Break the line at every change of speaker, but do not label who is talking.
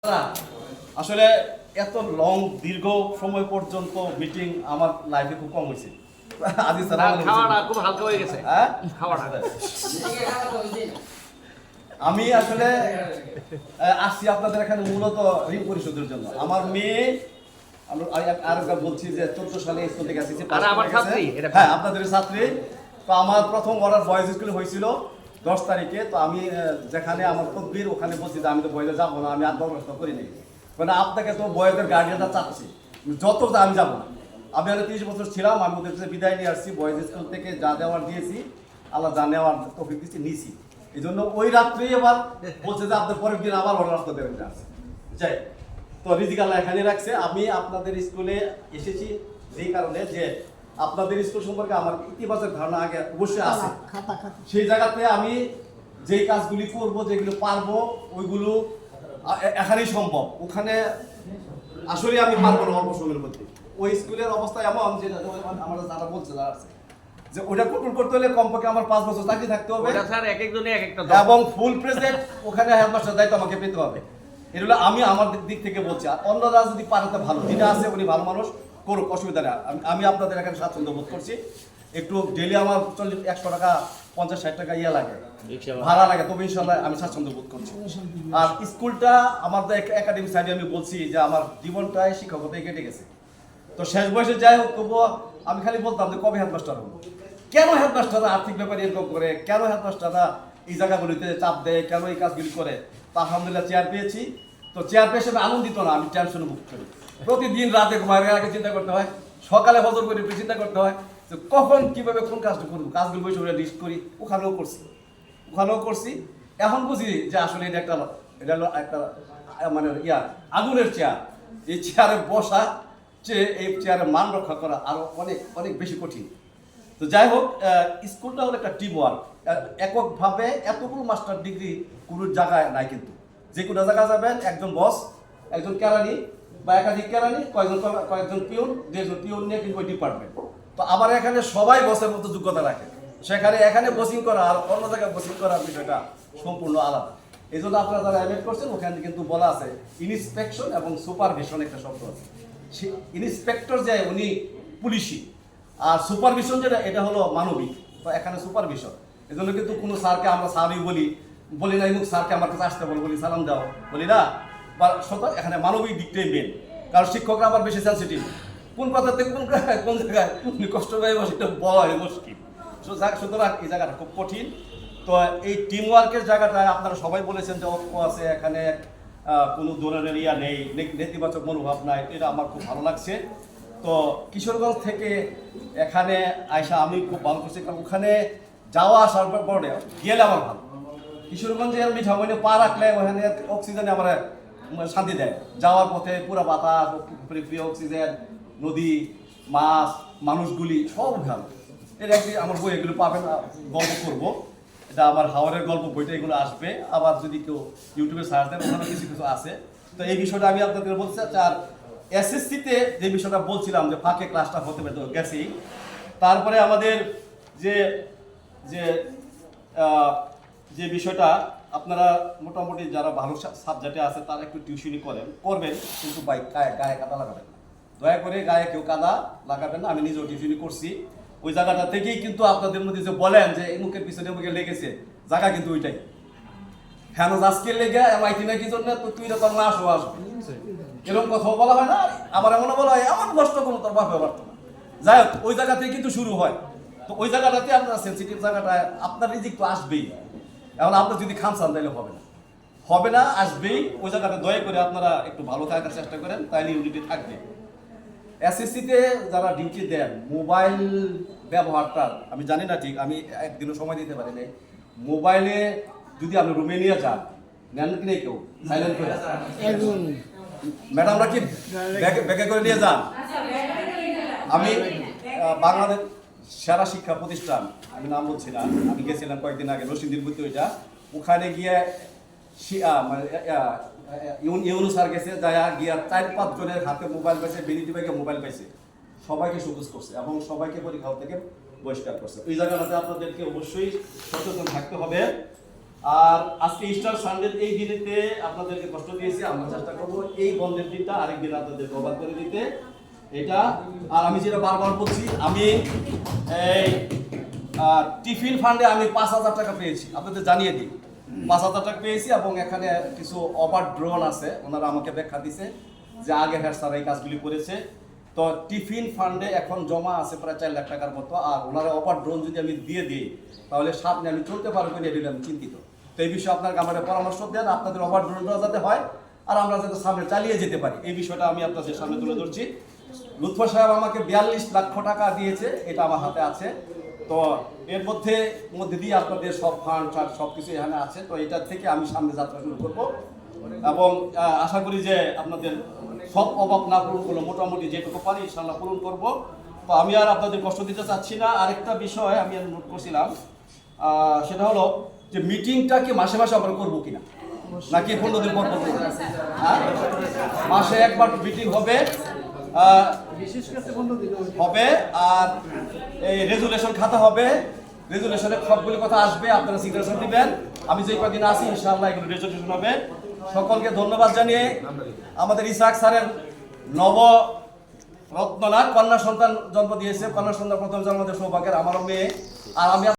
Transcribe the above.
আসলে এত লং দীর্ঘ সময় পর্যন্ত মিটিং আমার লাইফে খুব কম হয়েছে। আজি স্যার
খাওয়াটা খুব হালকা হয়ে গেছে।
হ্যাঁ
খাওয়াটা
আমি আসলে আসছি আপনাদের এখানে মূলত ঋণ পরিশোধের জন্য। আমার মেয়ে আরেকবার বলছি যে 14 সালে স্কুল থেকে আসছি।
আমার ছাত্রী।
হ্যাঁ আপনাদের ছাত্রী। তো আমার প্রথম অর্ডার বয়েজ স্কুলে হয়েছিল 10 তারিখে। তো আমি যেখানে আমার তদবির ওখানে বলছি যে আমি তো বয়েজে যাবো না, আমি আর ব্যবস্থা করিনি। মানে আপনাকে তো বয়েজের গার্ডিয়ানরা চাচ্ছি, যত আমি যাবো না। আমি হলে 30 বছর ছিলাম, আমি ওদের বিদায় নিয়ে আসছি বয়েজ স্কুল থেকে, যা দেওয়ার দিয়েছি আল্লাহ যা নেওয়ার তৌফিক দিচ্ছি নিছি। এই জন্য ওই রাত্রেই আবার বলছে যে আপনার পরের দিন আবার অর্ডার আপনাদের আসছে যাই। তো রিজিক আল্লাহ এখানে রাখছে। আমি আপনাদের স্কুলে এসেছি যেই কারণে যে আপনাদের স্কুল সম্পর্কে আমার ইতিবাচক ধারণা আগে অবশ্যই আছে। সেই জায়গাতে আমি যেই কাজগুলি করব, যেগুলো পারবো, ওইগুলো এখানেই সম্ভব। ওখানে আসলে আমি পারবো না অল্প সময়ের মধ্যে। ওই স্কুলের অবস্থা এমন যে আমরা যারা বলছে যারা আছে যে ওটা কন্ট্রোল করতে হলে কমপক্ষে আমার 5 বছর চাকরি থাকতে হবে এবং ফুল প্রেজেন্ট ওখানে হেডমাস্টার দায়িত্ব আমাকে পেতে হবে। এগুলো আমি আমার দিক থেকে বলছি। আর অন্যরা যদি পারে ভালো, যেটা আছে উনি ভালো মানুষ, করুক, অসুবিধা নেই। আমি আপনাদের এখানে স্বাচ্ছন্দ্য বোধ করছি। একটু ডেলি আমার 100 টাকা 50-60 টাকা ইয়ে লাগে, ভাড়া লাগে, তবে ইনশাল্লাহ আমি স্বাচ্ছন্দ্য বোধ করছি। আর স্কুলটা আমাদের একাডেমিক সাইডে আমি বলছি যে আমার জীবনটাই শিক্ষকতায় কেটে গেছে। তো শেষ বয়সে যাই হোক, তবুও আমি খালি বলতাম যে কবে হেডমাস্টার হবো। কেন হেডমাস্টাররা আর্থিক ব্যাপারে এরকম করে, কেন হেডমাস্টাররা এই জায়গাগুলিতে চাপ দেয়, কেন এই কাজগুলি করে। তা আলহামদুলিল্লাহ চেয়ার পেয়েছি। তো চেয়ার পেয়ে সেটা আনন্দিত না, আমি টেনশনে মুক্ত করি। প্রতিদিন রাতে ঘুমানোর আগে চিন্তা করতে হয়, সকালে হজর করে চিন্তা করতে হয় যে কখন কিভাবে কোন কাজটা করবো। কাজগুলো বসে লিস্ট করি, ওখানেও করছি। এখন বুঝি যে আসলে এটা হলো একটা মানে আগুনের চেয়ার। এই চেয়ারে বসা চেয়ে এই চেয়ারের মান রক্ষা করা আরো অনেক অনেক বেশি কঠিন। তো যাই হোক, স্কুলটা হলো একটা টিম ওয়ার্ক। এককভাবে এতগুলো মাস্টার ডিগ্রি কোনো জায়গায় নাই, কিন্তু যে কোনো জায়গায় যাবেন একজন বস, একজন কেরানি বা একাধিক কেরানি, কয়েকজন পিওন, 1.5জন পিওন নিয়ে কিন্তু ওই ডিপার্টমেন্ট। তো আবার এখানে সবাই বসের মতো যোগ্যতা রাখে। এখানে বসিং করা আর অন্য জায়গায় বসিং করার বিষয়টা সম্পূর্ণ আলাদা। এই জন্য আপনারা যারা এমএড করছেন ওখানে কিন্তু বলা আছে ইন্সপেকশন এবং সুপারভিশন একটা শব্দ আছে। ইন্সপেক্টর যে উনি পুলিশি, আর সুপারভিশন যেটা এটা হলো মানবিক। তো এখানে সুপারভিশন, এই জন্য কিন্তু কোনো স্যারকে আমরা স্যারই বলি না, কিন্তু স্যারকে আমার কাছে আসতে বলি সালাম দাও বলি না, বা এখানে মানবিক দিকটাই মেন। কারণ শিক্ষকরা আবার বেশি সেন্সিটিভ, কোন কথাতে কোন জায়গায় উনি কষ্ট পাই সেটা বলা মুশকিল। সুতরাং এই জায়গাটা খুব কঠিন। তো এই টিম ওয়ার্কের জায়গাটায় আপনারা সবাই বলেছেন যে ঐক্য আছে এখানে, কোনো ধরনের নেই, নেতিবাচক মনোভাব নাই, এটা আমার খুব ভালো লাগছে। তো কিশোরগঞ্জ থেকে এখানে আয়সা আমি খুব ভালো করছি, কারণ ওখানে যাওয়া আসার পরে গেলে আমার ভালো। কিশোরগঞ্জের মিঠামইনে পা রাখলে ওখানে অক্সিজেনে আমার শান্তি দেয়। যাওয়ার পথে পুরো বাতাস, প্রিয় অক্সিজেন, নদী, মাছ, মানুষগুলি সব ভালো। এর একদিন আমার বই এগুলো পাবেন, গল্প করবো। এটা আমার হাওয়ারের গল্প বইটা, এগুলো আসবে। আবার যদি কেউ ইউটিউবে সার্চ দেন ওখানে কিছু আছে। তো এই বিষয়টা আমি আপনাদের বলতে চাচ্ছি। আর এসএসসিতে যে বিষয়টা বলছিলাম যে ফাঁকে ক্লাসটা হতে পারে, গেছি। তারপরে আমাদের যে যে যে বিষয়টা আপনারা মোটামুটি যারা ভালো সাবজেক্টে আছে তারা একটু টিউশনি করবেন, কিন্তু গায়ে কাদা লাগাবেন না, দয়া করে গায়ে কেউ কাদা লাগাবেন না। আমি নিজেও টিউশনি করছি ওই জায়গাটা থেকেই। কিন্তু আপনাদের মধ্যে যে বলেন যে এই মুখের পিছনে মুখে লেগেছে জায়গা, কিন্তু ওইটাই হ্যাঁ আজকে লেগে এমআইটি নাকি জন্য তুই তোর না আসবো এরকম কথাও বলা হয় না। আবার এমনও বলা হয় এমন কষ্ট কোনো তোর বাপে পারতো না। যাই হোক, ওই জায়গাতেই কিন্তু শুরু হয়। তো ওই জায়গাটাতে আপনার সেন্সিটিভ জায়গাটায় আপনার রিজিক তো আসবেই। এখন আপনার যদি খামসান তাইলে হবে না, আসবেই। ওই জায়গাটা দয়া করে আপনারা একটু ভালো থাকার চেষ্টা করেন, তাইলে ইউনিটি থাকবে। এসএসসিতে যারা ডিউটি দেন, মোবাইল ব্যবহারটা আমি জানি না ঠিক, আমি একদিনও সময় দিতে পারি না। মোবাইলে যদি আপনি রুমে নিয়ে যান, নেন কি নেই কেউ সাইলেন্ট করে, ম্যাডামরা কি ব্যাগে করে নিয়ে যান? আমি বাংলাদেশ সেরা শিক্ষা প্রতিষ্ঠান, আমি নাম বলছি না, আমি গেছিলাম কয়েকদিন আগে রশিদিরপুরতে, ওইটা ওখানে গিয়ে ইউনু স্যার গেছে, গিয়া 4-5 জনের হাতে মোবাইল পাইছে, বেরিটি ব্যাগে মোবাইল পাইছে, সবাইকে সবুজ করছে এবং সবাইকে পরীক্ষা থেকে বহিষ্কার করছে। ওই জায়গাটাতে আপনাদেরকে অবশ্যই সচেতন থাকতে হবে। আর আজকে ইস্টার সানডে এই দিনেতে আপনাদেরকে কষ্ট দিয়েছি, আমরা চেষ্টা করবো এই বন্ধের দিনটা আরেকদিন আপনাদের কভার করে দিতে এটা। আর আমি যেটা বারবার বলছি, আমি এই টিফিন ফান্ডে আমি 5,000 টাকা পেয়েছি, আপনাদের জানিয়ে দিই 5,000 টাকা পেয়েছি। এবং এখানে কিছু ওভার ড্রোন আছে, ওনারা আমাকে ব্যাখ্যা দিছে যে আগে হ্যাঁ স্যার এই কাজগুলি করেছে। তো টিফিন ফান্ডে এখন জমা আছে প্রায় 4 লাখ টাকার মতো। আর ওনারা ওভার ড্রোন যদি আমি দিয়ে দিই তাহলে সামনে আমি চলতে পারবো কিনা এটা আমি চিন্তিত। তো এই বিষয়ে আপনার আমাদের পরামর্শ দেন, আপনাদের ওভার ড্রোনটা যাতে হয় আর আমরা যাতে সামনে চালিয়ে যেতে পারি, এই বিষয়টা আমি আপনাদের সামনে তুলে ধরছি। লুৎফর সাহেব আমাকে 42 লক্ষ টাকা দিয়েছে, এটা আমার হাতে আছে। তো এর মধ্যে দিয়ে আপনাদের সব ফান্ড সব কিছু এখানে আছে। তো এটা থেকে আমি সামনে যাত্রা শুরু করবো এবং আশা করি যে আপনাদের সব অভাব না পূরণ করলো, মোটামুটি যেটুকু পারি ইনশাল্লাহ পূরণ করব। তো আমি আর আপনাদের কষ্ট দিতে চাচ্ছি না। আরেকটা বিষয় আমি নোট করছিলাম, সেটা হলো যে মিটিংটা কি মাসে মাসে আমরা করবো কিনা, নাকি 15 দিন পর করবো? হ্যাঁ, মাসে একবার মিটিং হবে হবে। আর এই রেজুলেশন খাতা হবে, রেজুলেশনে সবগুলি কথা আসবে, আপনারা সিগনেচার দিবেন। আমি যে কদিন আছি ইনশাআল্লাহ এগুলো রেজুলেশন হবে। সকলকে ধন্যবাদ জানিয়ে আমাদের ইসহাক স্যারের নব রত্ননাথ কন্যা সন্তান জন্ম দিয়েছে, কন্যা সন্তান প্রথম জন্ম দিয়ে সৌভাগ্যের আমারও মেয়ে। আর আমি